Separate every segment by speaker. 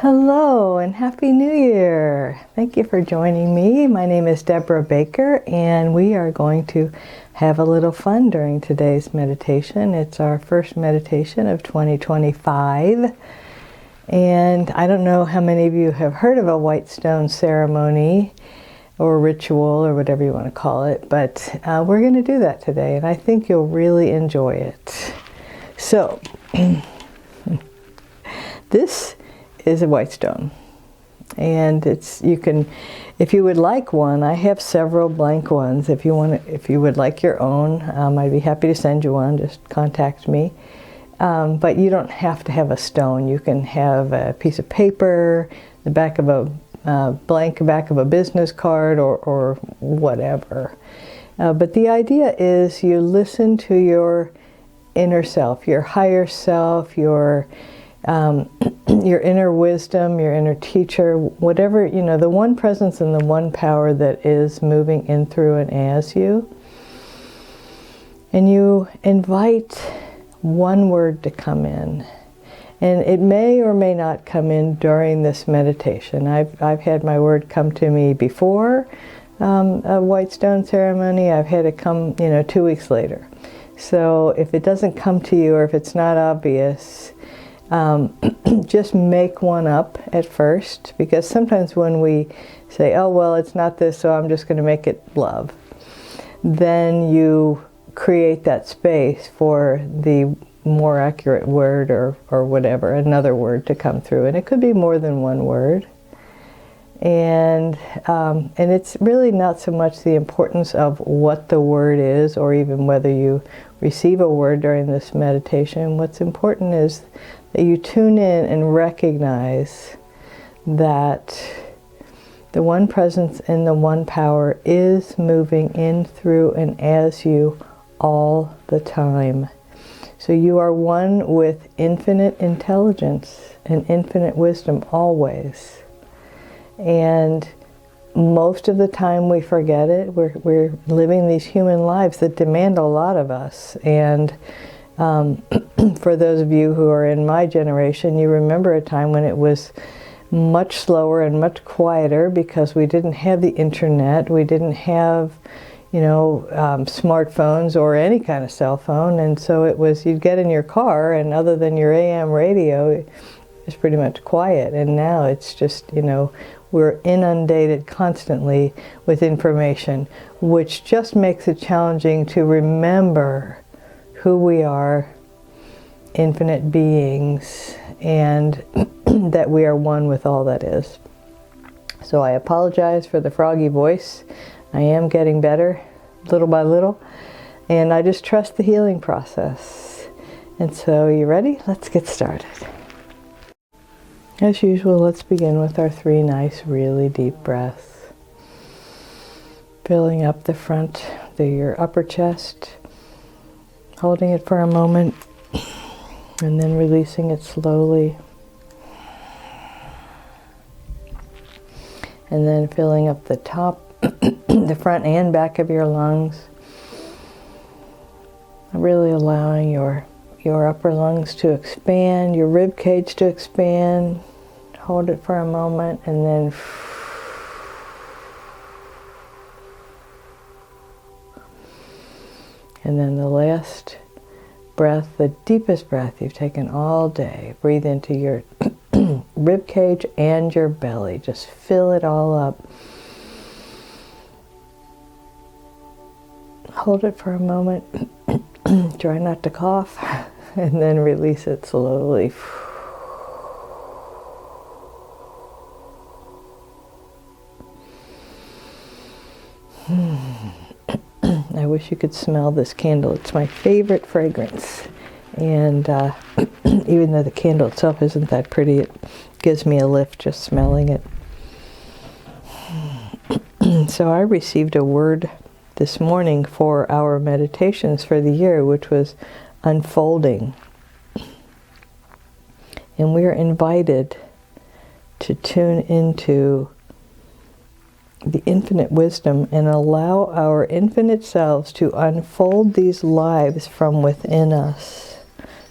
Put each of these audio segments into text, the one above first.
Speaker 1: Hello and Happy New Year! Thank you for joining me. My name is Debra Baker and we are going to have a little fun during today's meditation. It's our first meditation of 2025. And I don't know how many of you have heard of a white stone ceremony or ritual or whatever you want to call it, but we're going to do that today and I think you'll really enjoy it. So, this is a white stone, and you can, if you would like one, I have several blank ones. If you would like your own, I'd be happy to send you one. Just contact me. But you don't have to have a stone. You can have a piece of paper, the back of a blank back of a business card, or whatever. But the idea is you listen to your inner self, your higher self, your inner wisdom, your inner teacher, whatever, the one presence and the one power that is moving in, through, and as you. And you invite one word to come in. And it may or may not come in during this meditation. I've had my word come to me before a white stone ceremony. I've had it come, 2 weeks later. So if it doesn't come to you or if it's not obvious, just make one up at first, because sometimes when we say, oh, well, it's not this, so I'm just going to make it love, then you create that space for the more accurate word or whatever, another word to come through. And it could be more than one word. And it's really not so much the importance of what the word is or even whether you receive a word during this meditation. What's important is that you tune in and recognize that the one presence and the one power is moving in, through, and as you all the time. So you are one with infinite intelligence and infinite wisdom always. And most of the time we forget it. We're living these human lives that demand a lot of us. And for those of you who are in my generation, you remember a time when it was much slower and much quieter because we didn't have the internet, we didn't have, smartphones or any kind of cell phone, and so it was, you'd get in your car and other than your AM radio, it was pretty much quiet. And now it's just, we're inundated constantly with information, which just makes it challenging to remember who we are, infinite beings, and that we are one with all that is. So I apologize for the froggy voice. I am getting better little by little, and I just trust the healing process. And so, you ready? Let's get started. As usual, let's begin with our 3 nice, really deep breaths. Filling up the front of your upper chest, holding it for a moment, and then releasing it slowly. And then filling up the top, the front and back of your lungs. Really allowing your upper lungs to expand, your rib cage to expand. Hold it for a moment and then the last breath, the deepest breath you've taken all day. Breathe into your rib cage and your belly. Just fill it all up. Hold it for a moment. Try not to cough, and then release it slowly. I wish you could smell this candle. It's my favorite fragrance. And even though the candle itself isn't that pretty, it gives me a lift just smelling it. So I received a word this morning for our meditations for the year, which was unfolding. And we are invited to tune into the infinite wisdom and allow our infinite selves to unfold these lives from within us,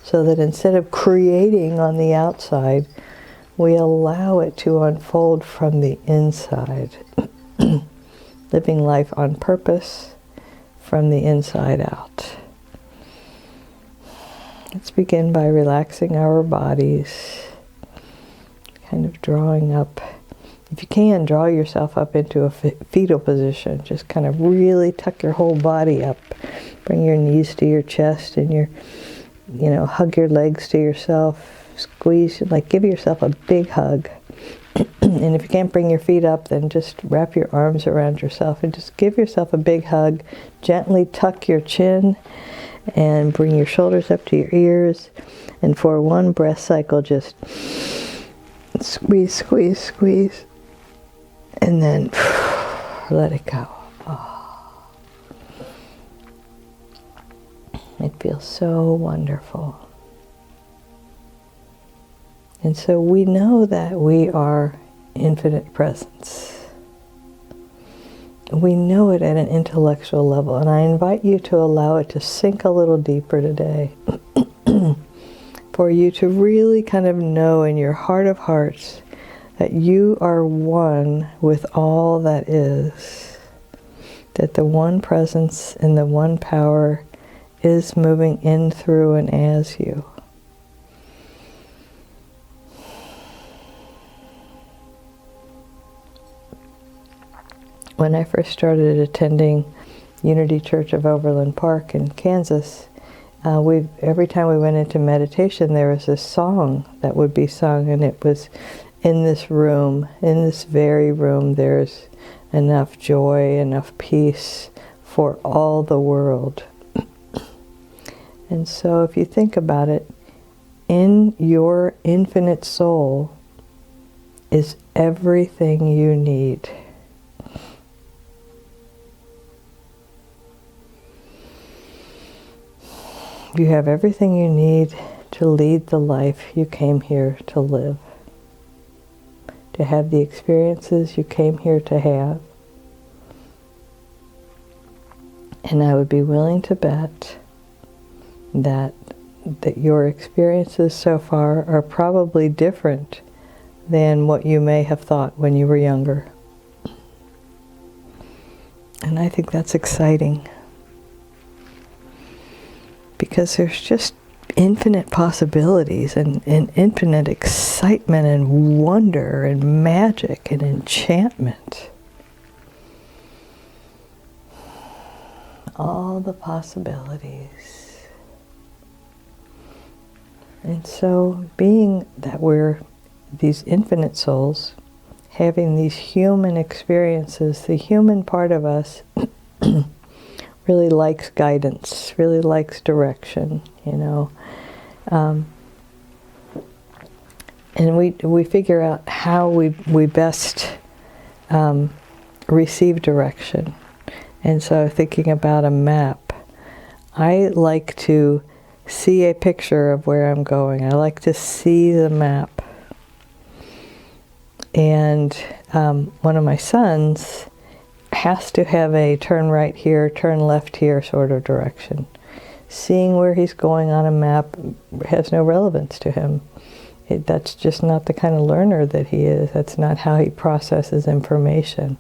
Speaker 1: so that instead of creating on the outside, we allow it to unfold from the inside. Living life on purpose from the inside out. Let's begin by relaxing our bodies, kind of drawing up. If you can, draw yourself up into a fetal position. Just kind of really tuck your whole body up. Bring your knees to your chest and hug your legs to yourself. Squeeze, give yourself a big hug. And if you can't bring your feet up, then just wrap your arms around yourself and just give yourself a big hug. Gently tuck your chin and bring your shoulders up to your ears. And for one breath cycle, just squeeze, squeeze, squeeze. And then let it go. Oh. It feels so wonderful. And so we know that we are infinite presence. We know it at an intellectual level, and I invite you to allow it to sink a little deeper today. For you to really kind of know in your heart of hearts that you are one with all that is. That the one presence and the one power is moving in, through, and as you. When I first started attending Unity Church of Overland Park in Kansas, every time we went into meditation, there was this song that would be sung, and it was, in this room, in this very room, there's enough joy, enough peace for all the world. And so if you think about it, in your infinite soul is everything you need. You have everything you need to lead the life you came here to live, to have the experiences you came here to have. And I would be willing to bet that your experiences so far are probably different than what you may have thought when you were younger. And I think that's exciting. Because there's just infinite possibilities and infinite excitement and wonder and magic and enchantment. All the possibilities. And so being that we're these infinite souls, having these human experiences, the human part of us really likes guidance, really likes direction, and we figure out how we best receive direction. And so thinking about a map, I like to see a picture of where I'm going. I like to see the map. And one of my sons has to have a turn right here, turn left here sort of direction. Seeing where he's going on a map has no relevance to him. That's just not the kind of learner that he is. That's not how he processes information.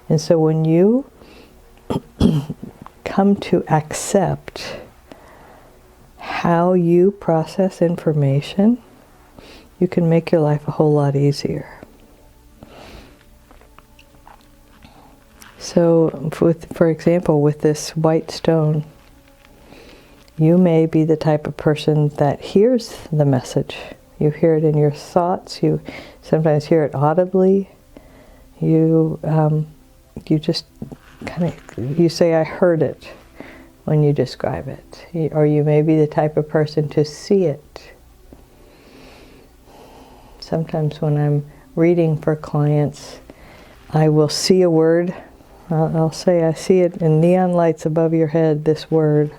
Speaker 1: And so when you come to accept how you process information, you can make your life a whole lot easier. So, for example, with this white stone, you may be the type of person that hears the message. You hear it in your thoughts. You sometimes hear it audibly. You just kind of, you say, "I heard it," when you describe it. Or you may be the type of person to see it. Sometimes when I'm reading for clients, I will see a word. I'll say, I see it in neon lights above your head, this word.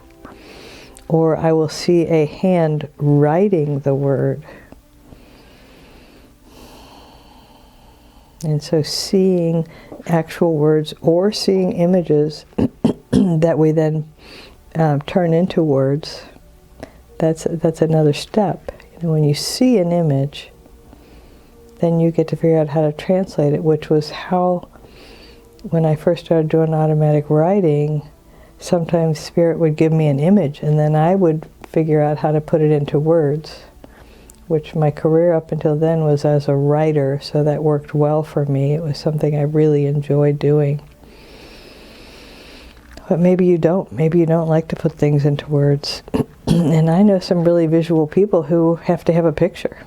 Speaker 1: Or I will see a hand writing the word. And so seeing actual words or seeing images that we then turn into words, that's another step. When you see an image, then you get to figure out how to translate it, which was how, when I first started doing automatic writing, sometimes Spirit would give me an image, and then I would figure out how to put it into words, which my career up until then was as a writer, so that worked well for me. It was something I really enjoyed doing. But maybe you don't. Maybe you don't like to put things into words. And I know some really visual people who have to have a picture.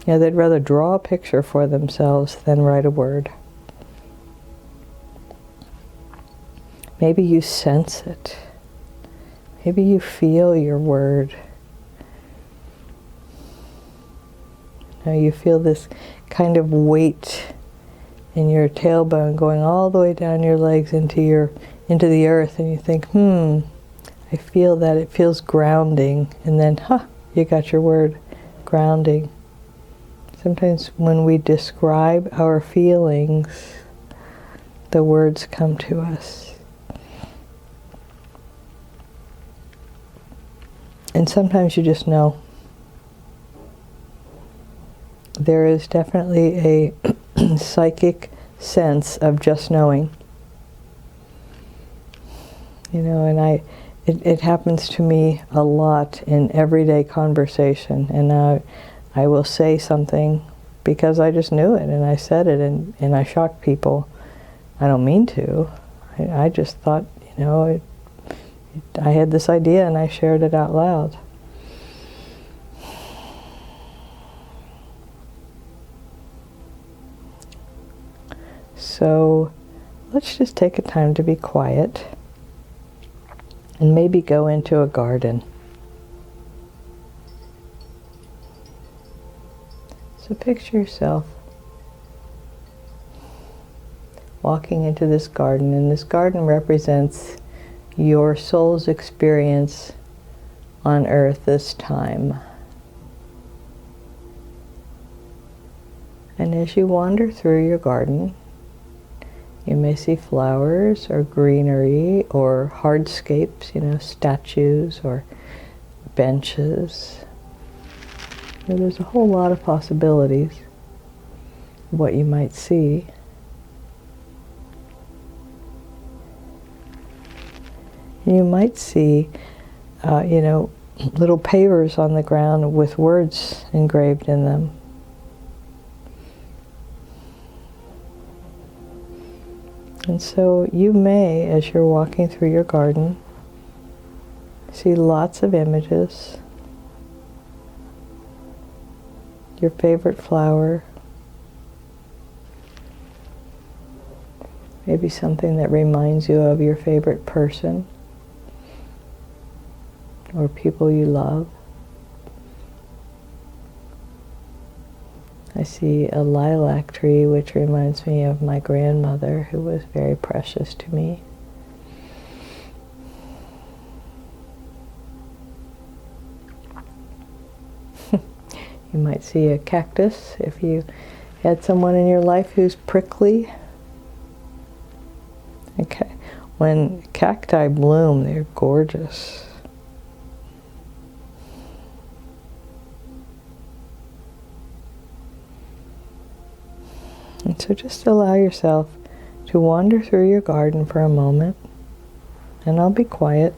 Speaker 1: You know, they'd rather draw a picture for themselves than write a word. Maybe you sense it. Maybe you feel your word. Now you feel this kind of weight in your tailbone going all the way down your legs into the earth, and you think, I feel that. It feels grounding. And then, you got your word, grounding. Sometimes when we describe our feelings, the words come to us. And sometimes you just know. There is definitely a psychic sense of just knowing. You know, and it happens to me a lot in everyday conversation. And I will say something because I just knew it, and I said it, and I shocked people. I don't mean to. I just thought, I had this idea and I shared it out loud. So let's just take a time to be quiet and maybe go into a garden. So picture yourself walking into this garden, and this garden represents your soul's experience on earth this time. And as you wander through your garden, you may see flowers or greenery or hardscapes, statues or benches. There's a whole lot of possibilities of what you might see. You might see, little pavers on the ground with words engraved in them. And so you may, as you're walking through your garden, see lots of images. Your favorite flower. Maybe something that reminds you of your favorite person or people you love. I see a lilac tree, which reminds me of my grandmother, who was very precious to me. You might see a cactus if you had someone in your life who's prickly. Okay. When cacti bloom, they're gorgeous. And so just allow yourself to wander through your garden for a moment, and I'll be quiet.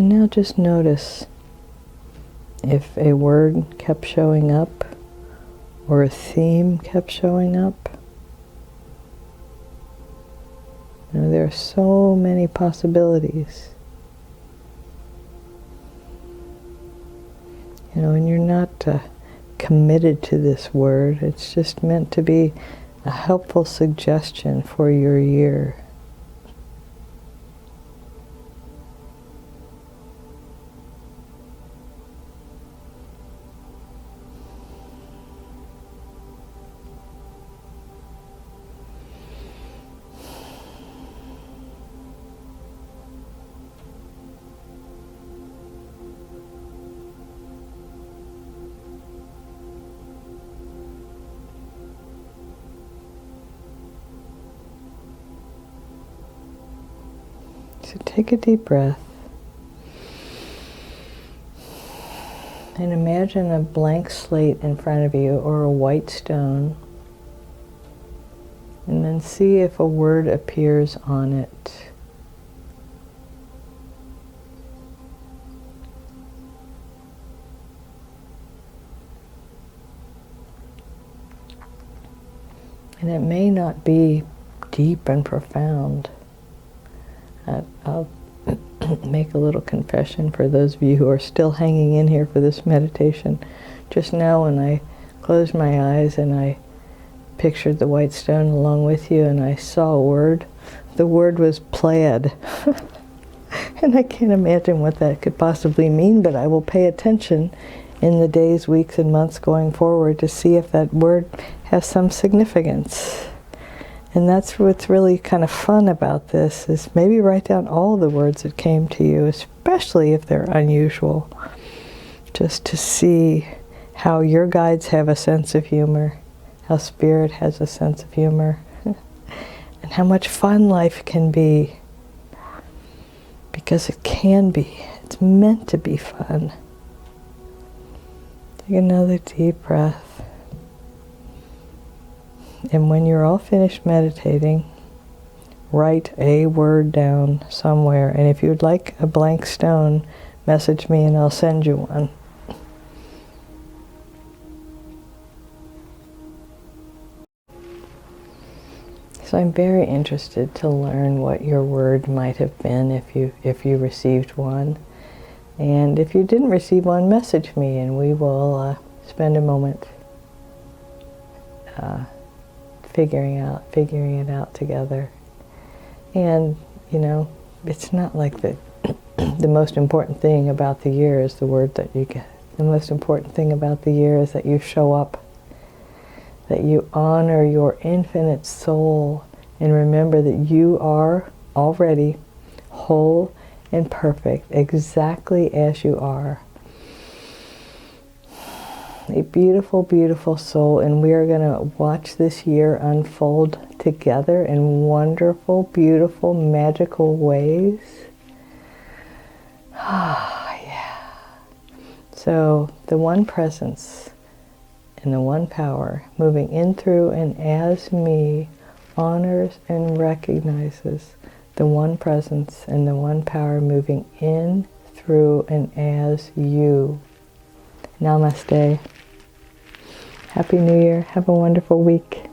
Speaker 1: And now just notice if a word kept showing up or a theme kept showing up. You know, there are so many possibilities. You know, and you're not committed to this word. It's just meant to be a helpful suggestion for your year. So take a deep breath and imagine a blank slate in front of you or a white stone, and then see if a word appears on it. And it may not be deep and profound. I'll make a little confession for those of you who are still hanging in here for this meditation. Just now when I closed my eyes and I pictured the white stone along with you and I saw a word, the word was plaid. And I can't imagine what that could possibly mean, but I will pay attention in the days, weeks, and months going forward to see if that word has some significance. And that's what's really kind of fun about this, is maybe write down all the words that came to you, especially if they're unusual, just to see how your guides have a sense of humor, how Spirit has a sense of humor, and how much fun life can be. Because it can be. It's meant to be fun. Take another deep breath. And when you're all finished meditating, write a word down somewhere. And if you'd like a blank stone, message me and I'll send you one. So I'm very interested to learn what your word might have been if you received one. And if you didn't receive one, message me and we will spend a moment figuring it out together. And, you know, it's not like the most important thing about the year is the word that you get. The most important thing about the year is that you show up, that you honor your infinite soul, and remember that you are already whole and perfect, exactly as you are. A beautiful, beautiful soul, and we are going to watch this year unfold together in wonderful, beautiful, magical ways. Ah, yeah. So the one presence and the one power moving in, through, and as me honors and recognizes the one presence and the one power moving in, through, and as you. Namaste. Happy New Year. Have a wonderful week.